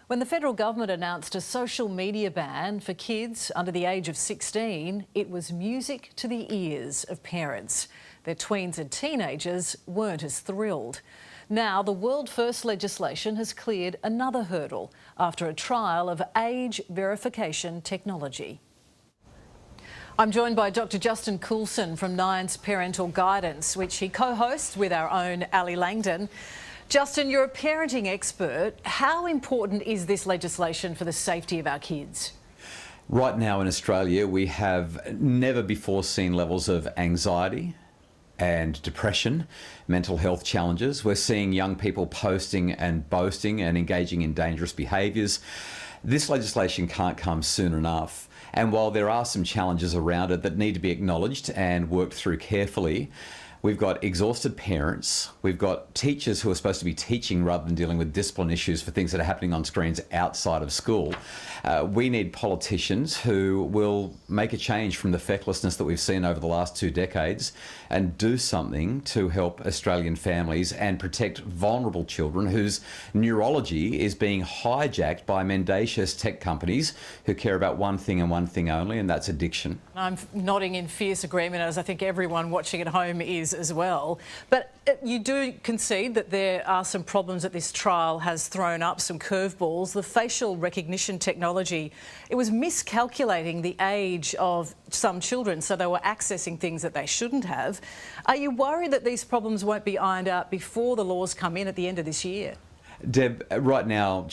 When the federal government announced a social media ban for kids under the age of 16, it was music to the ears of parents. Their tweens and teenagers weren't as thrilled. Now, the world first legislation has cleared another hurdle after a trial of age verification technology. I'm joined by Dr. Justin Coulson from Nine's Parental Guidance, which he co-hosts with our own Ali Langdon. Justin, you're a parenting expert. How important is this legislation for the safety of our kids? Right now in Australia, we have never before seen levels of anxiety and depression, mental health challenges. We're seeing young people posting and boasting and engaging in dangerous behaviours. This legislation can't come soon enough. And while there are some challenges around it that need to be acknowledged and worked through carefully, we've got exhausted parents, we've got teachers who are supposed to be teaching rather than dealing with discipline issues for things that are happening on screens outside of school. We need politicians who will make a change from the fecklessness that we've seen over the last 2 decades and do something to help Australian families and protect vulnerable children whose neurology is being hijacked by mendacious tech companies who care about one thing and one thing only, and that's addiction. I'm nodding in fierce agreement, as I think everyone watching at home is as well. But you do concede that there are some problems that this trial has thrown up, some curveballs. The facial recognition technology, it was miscalculating the age of some children, so they were accessing things that they shouldn't have. Are you worried that these problems won't be ironed out before the laws come in at the end of this year? Deb, right now,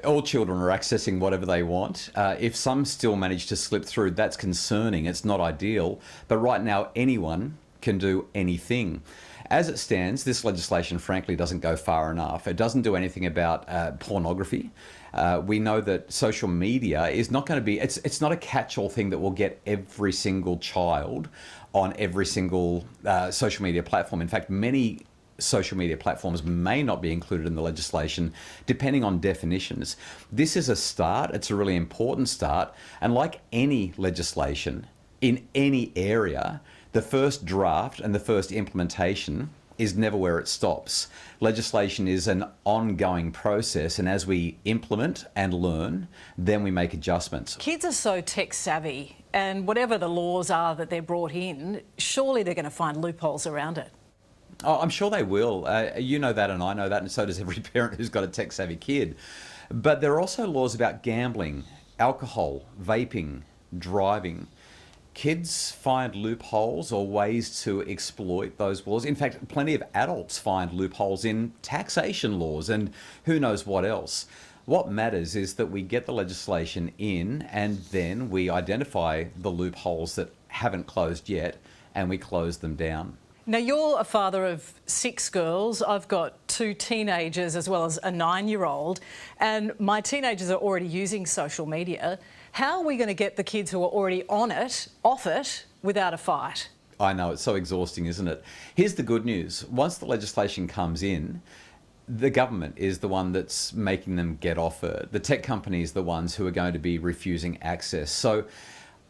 all children are accessing whatever they want. If some still manage to slip through, that's concerning. It's not ideal. But right now, anyone can do anything. As it stands, this legislation frankly doesn't go far enough. It doesn't do anything about pornography. We know that social media is not going to be, it's not a catch-all thing that will get every single child on every single social media platform. In fact, many social media platforms may not be included in the legislation, depending on definitions. This is a start. It's a really important start. And like any legislation in any area, the first draft and the first implementation is never where it stops. Legislation is an ongoing process, and as we implement and learn, then we make adjustments. Kids are so tech savvy, and whatever the laws are that they're brought in, surely they're going to find loopholes around it. Oh, I'm sure they will. You know that and I know that, and so does every parent who's got a tech-savvy kid. But there are also laws about gambling, alcohol, vaping, driving. Kids find loopholes or ways to exploit those laws. In fact, plenty of adults find loopholes in taxation laws and who knows what else. What matters is that we get the legislation in and then we identify the loopholes that haven't closed yet and we close them down. Now, you're a father of 6 girls. I've got 2 teenagers as well as a 9-year-old, and my teenagers are already using social media. How are we going to get the kids who are already on it, off it, without a fight? I know, it's so exhausting, isn't it? Here's the good news. Once the legislation comes in, the government is the one that's making them get off it. The tech companies are the ones who are going to be refusing access. So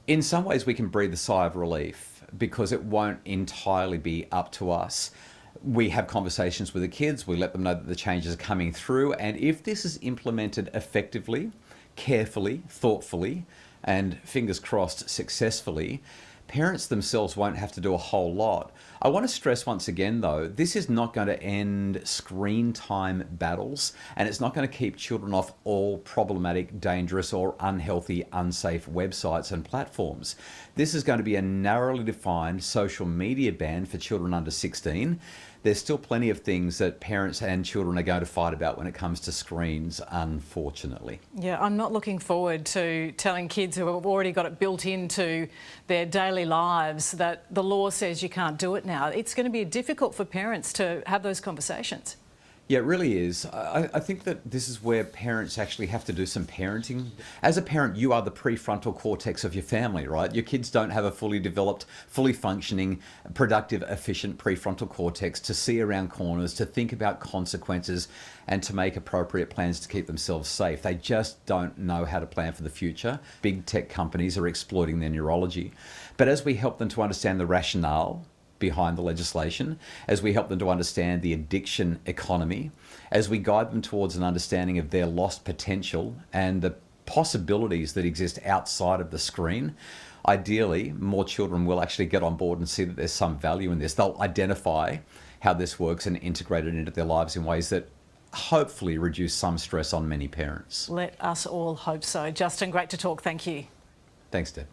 in some ways we can breathe a sigh of relief because it won't entirely be up to us. We have conversations with the kids, we let them know that the changes are coming through, and if this is implemented effectively, carefully, thoughtfully, and fingers crossed successfully, parents themselves won't have to do a whole lot. I want to stress once again though, this is not going to end screen time battles, and it's not going to keep children off all problematic, dangerous or unhealthy, unsafe websites and platforms. This is going to be a narrowly defined social media ban for children under 16. There's still plenty of things that parents and children are going to fight about when it comes to screens, unfortunately. Yeah, I'm not looking forward to telling kids who have already got it built into their daily lives that the law says you can't do it now. It's going to be difficult for parents to have those conversations. Yeah, it really is. I think that this is where parents actually have to do some parenting. As a parent, you are the prefrontal cortex of your family, right? Your kids don't have a fully developed, fully functioning, productive, efficient prefrontal cortex to see around corners, to think about consequences, and to make appropriate plans to keep themselves safe. They just don't know how to plan for the future. Big tech companies are exploiting their neurology. But as we help them to understand the rationale behind the legislation, as we help them to understand the addiction economy, as we guide them towards an understanding of their lost potential and the possibilities that exist outside of the screen. Ideally, more children will actually get on board and see that there's some value in this. They'll identify how this works and integrate it into their lives in ways that hopefully reduce some stress on many parents. Let us all hope so. Justin, great to talk. Thank you. Thanks, Deb.